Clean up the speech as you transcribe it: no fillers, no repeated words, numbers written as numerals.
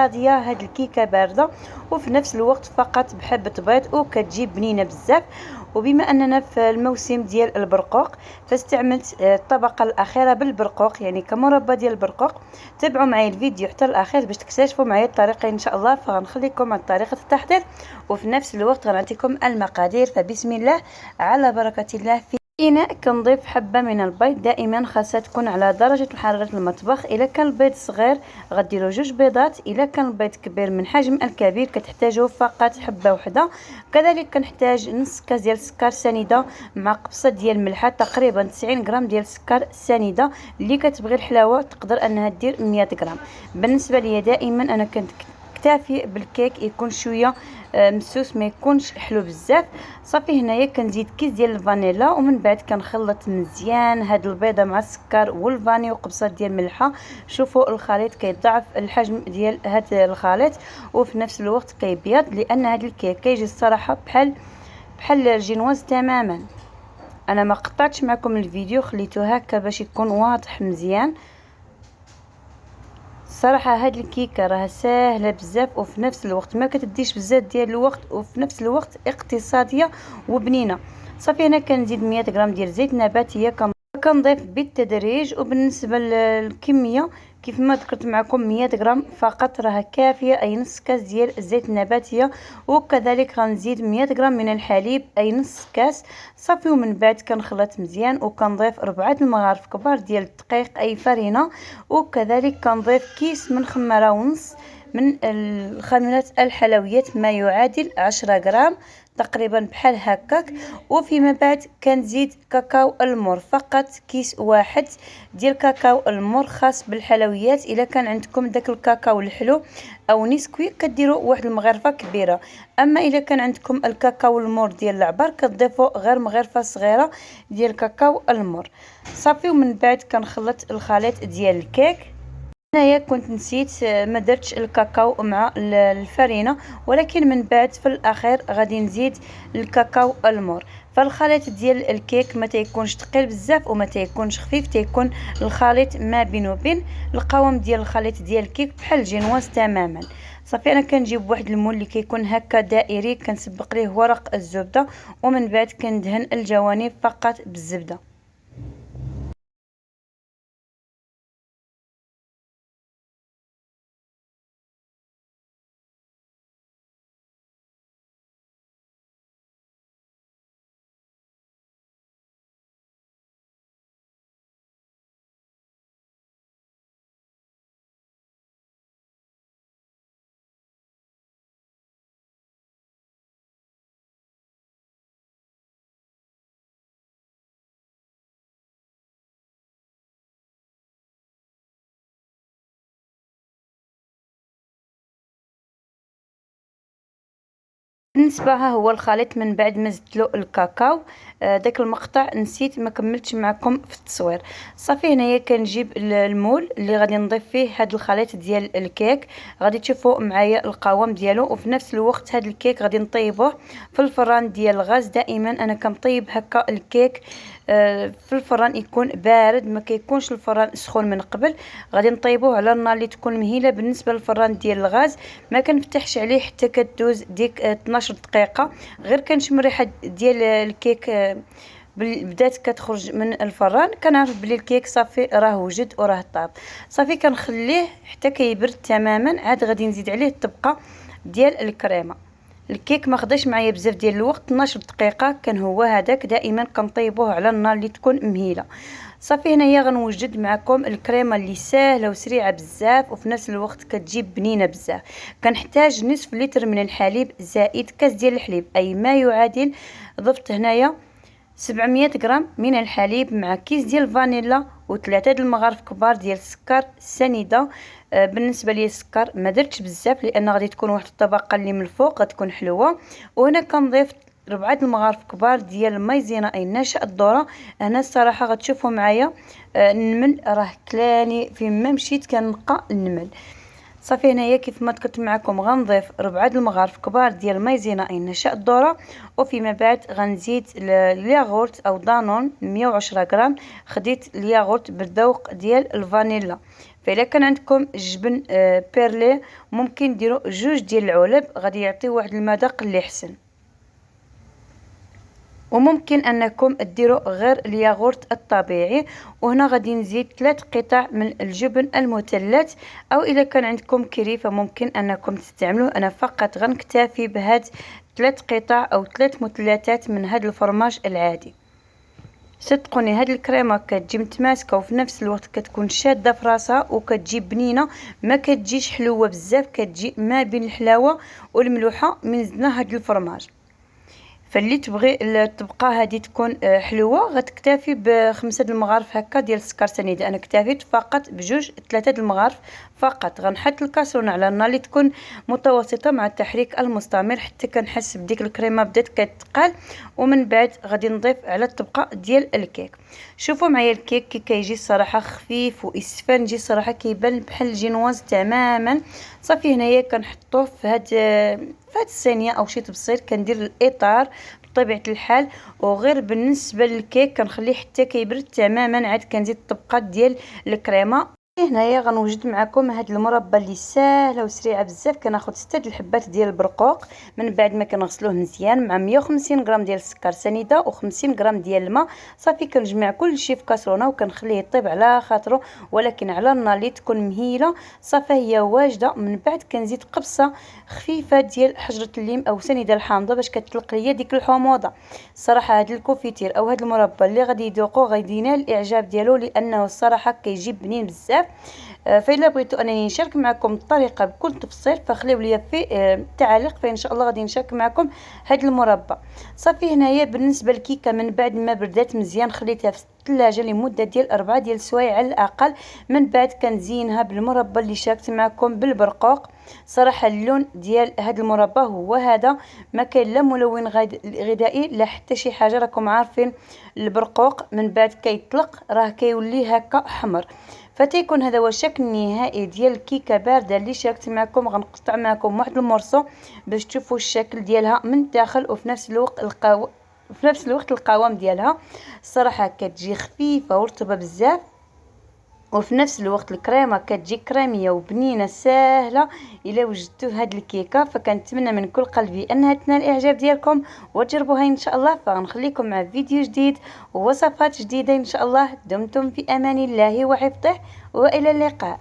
غاديه هاد الكيكه بارده وفي نفس الوقت فقط بحبه بيض وكتجي بنينه بزاف. وبما اننا في الموسم ديال البرقوق فاستعملت الطبقه الاخيره بالبرقوق، يعني كمربى ديال البرقوق. تابعوا معايا الفيديو حتى الاخير باش تكتشفوا معايا الطريقه ان شاء الله. فغنخليكم على طريقه التحضير وفي نفس الوقت غنعطيكم المقادير. فبسم الله على بركه الله. في إناء كنضيف حبة من البيض، دائما خاصها تكون على درجة حرارة المطبخ. إلا كان البيض صغير غديروا 2 بيضات، إلا كان البيض كبير من حجم الكبير كتحتاجوا فقط حبة وحدة. كذلك كنحتاج نص كاس ديال السكر سنيدة مع قبصة ديال الملحة، تقريبا 90 غرام ديال السكر سنيدة. اللي كتبغي الحلاوة تقدر انها دير 100 غرام. بالنسبة ليا دائما انا كنكتفي بالكيك يكون شويه مسوس، ما يكونش حلو بزاف. صافي هنايا كنزيد كيس ديال الفانيلا ومن بعد كنخلط مزيان هاد البيضه مع السكر والفاني وقبصه ديال الملحه. شوفوا الخليط كيضاعف الحجم ديال هاد الخليط وفي نفس الوقت كيبيض، لان هاد الكيك كيجي الصراحه بحال الجينواز تماما. انا ما قطعتش معكم الفيديو، خليته هكا باش يكون واضح مزيان. صراحه هاد الكيكه راه ساهله بزاف وفي نفس الوقت ما كتديش بزاف ديال الوقت وفي نفس الوقت اقتصاديه وبنينه. صافي هنا كنزيد 100 غرام ديال زيت نباتيه كنضيف بالتدريج. وبالنسبه للكميه كيف ما ذكرت معكم 100 غرام فقط راه كافيه، اي نص كاس ديال الزيت النباتيه. وكذلك غنزيد 100 غرام من الحليب اي نص كاس. صافي ومن بعد كنخلط مزيان وكنضيف 4 المغارف كبار ديال الدقيق اي فرينه. وكذلك كنضيف كيس من خماره ونص من الخامرات الحلويات ما يعادل 10 غرام تقريبا بحال هكاك. وفيما بعد كنزيد كاكاو المر، فقط كيس واحد ديال كاكاو المر خاص بالحلويات. الا كان عندكم داك الكاكاو الحلو او نسكوي كديروا واحد المغرفه كبيره، اما الا كان عندكم الكاكاو المر ديال العبار كتضيفوا غير مغرفه صغيره ديال كاكاو المر. صافي ومن بعد كنخلط الخليط ديال الكيك. هنايا كنت نسيت ما درتش الكاكاو مع الفرينه، ولكن من بعد في الاخير غادي نزيد الكاكاو المور. فالخليط ديال الكيك ما تيكونش ثقيل بزاف وما تيكونش خفيف، تيكون الخليط ما بين وبين. القوام ديال الخليط ديال الكيك بحال الجينواز تماما. صافي انا كنجيب واحد المول اللي كيكون هكا دائري كنسبق ليه ورق الزبده ومن بعد كندهن الجوانب فقط بالزبده. بالنسبه ها هو الخليط من بعد ما زدت له الكاكاو. داك المقطع نسيت ما كملتش معكم في التصوير. صافي هنايا كنجيب المول اللي غادي نضيف فيه هذا الخليط ديال الكيك. غادي تشوفوا معايا القوام ديالو وفي نفس الوقت هذا الكيك غادي نطيبوه في الفران ديال الغاز. دائما انا كنطيب هكا الكيك في الفران يكون بارد، ما كيكونش الفران سخون من قبل. غادي نطيبوه على النار اللي تكون مهيله. بالنسبه للفران ديال الغاز ما كنفتحش عليه حتى كدوز ديك 12 دقيقه، غير كنشم الريحه ديال الكيك بدات كتخرج من الفران كنعرف بلي الكيك صافي راه وجد وراه طاب. صافي كنخليه حتى كيبرد تماما، عاد غادي نزيد عليه الطبقه ديال الكريمه. الكيك ما خداش معايا بزاف ديال الوقت، 12 دقيقه كان هو هذاك. دائما كنطيبوه على النار اللي تكون مهيله. صافي هنايا غنوجد معكم الكريمه اللي ساهله وسريعه بزاف وفي نفس الوقت كتجيب بنينه بزاف. كنحتاج نصف لتر من الحليب زائد كاس ديال الحليب اي ما يعادل، ضفت هنايا 700 غرام من الحليب مع كيس ديال الفانيلا وثلاثه د المغارف كبار ديال السكر سنيده. بالنسبه لي السكر ما درتش بزاف لان غادي تكون واحد الطبقه اللي من الفوق غتكون حلوه. وهنا كنضيف 4 المغارف كبار ديال المايزينا اي نشا الذره. هنا الصراحه غتشوفوا معايا النمل راه كلاني فين ما مشيت كنلقى النمل. صافي هنايا كيف ما ذكرت معكم غنضيف 4 المغارف كبار ديال المايزينا اي نشا الذره. وفيما بعد غنزيد الياغورت او دانون 110 غرام. خديت الياغورت بالذوق ديال الفانيلا. فإلا كان عندكم جبن بيرلي ممكن ديروا 2 ديال العلب، غادي يعطيو واحد المذاق اللي حسن. وممكن انكم ديروا غير الياغورت الطبيعي. وهنا غادي نزيد 3 قطع من الجبن المثلث، او اذا كان عندكم كيري فممكن انكم تستعملوه. انا فقط غنكتفي بهاد 3 قطع او 3 مثلثات من هاد الفرماج العادي. صدقوني هاد الكريمه كتجي متماسكه وفي نفس الوقت كتكون شاده في راسها وكتجي بنينه، ما كتجيش حلوه بزاف، كتجي ما بين الحلاوه والملوحه من زدنا هاد الفرماج. فاللي تبغي الطبقه هذه تكون حلوه غتكتفي ب5 المغارف هكا ديال السكر سنيده. انا اكتفيت فقط بجوج 3 المغارف فقط. غنحط الكاسرونه على النار اللي تكون متوسطه مع التحريك المستمر حتى كنحس بديك الكريمه بدات كتقال، ومن بعد غادي نضيف على الطبقه ديال الكيك. شوفوا معايا الكيك كي كيجي الصراحه خفيف واسفنجي، يجي الصراحه كيبان بحال الجينواز تماما. صافي هنايا كنحطوه في هاد الصينيه او شي طبسيل، كندير الاطار بطبيعه الحال. وغير بالنسبه للكيك كنخليه حتى كيبرد تماما، عاد كنزيد الطبقات ديال الكريمه. هنايا غنوجد معكم هاد المربى اللي ساهله وسريعه بزاف. كناخذ 6 الحبات ديال البرقوق من بعد ما كنغسلوه مزيان مع 150 غرام ديال السكر سنيده و50 غرام ديال الماء. صافي كنجمع كلشي في كاسرونه وكنخليه يطيب على خاطرو، ولكن على النار اللي تكون مهيله. صافي هي واجده. من بعد كنزيد قبصه خفيفه ديال حجره الليم او سنيده الحامضه باش كتطلق ليا ديك الحموضه. الصراحه هاد الكوفيتير او هاد المربى اللي غادي يذوقوا غادي ينال الاعجاب ديالو، لانه الصراحه كيجي بنين بزاف. فإلا بغيتوا انني نشارك معكم الطريقه بكل تفصيل فخليو لي في التعاليق، فان شاء الله غادي نشارك معكم هاد المربى. صافي هنايا بالنسبه للكيكه من بعد ما بردات مزيان خليتها في الثلاجه لمده ديال 4 ديال السوايع على الاقل. من بعد كنزينها بالمربى اللي شاركت معكم بالبرقوق. صراحه اللون ديال هاد المربى هو هذا، ما كاين لا ملون غذائي لا حتى شي حاجه. راكم عارفين البرقوق من بعد كيطلق راه كيولي هكا احمر. فتيكون هذا هو الشكل النهائي ديال الكيكه بارده اللي شاركت معكم. غنقطع معكم واحد المورصو باش تشوفوا الشكل ديالها من الداخل، وفي نفس الوقت القوام ديالها الصراحه كتجي خفيفه ورطبه بزاف، وفي نفس الوقت الكريمه كتجي كريميه وبنينه ساهله. الا وجدتوا هاد الكيكه فكنتمنى من كل قلبي انها تنال الاعجاب ديالكم وتجربوها ان شاء الله. فغنخليكم مع فيديو جديد ووصفات جديده ان شاء الله. دمتم في امان الله وحفظه، والى اللقاء.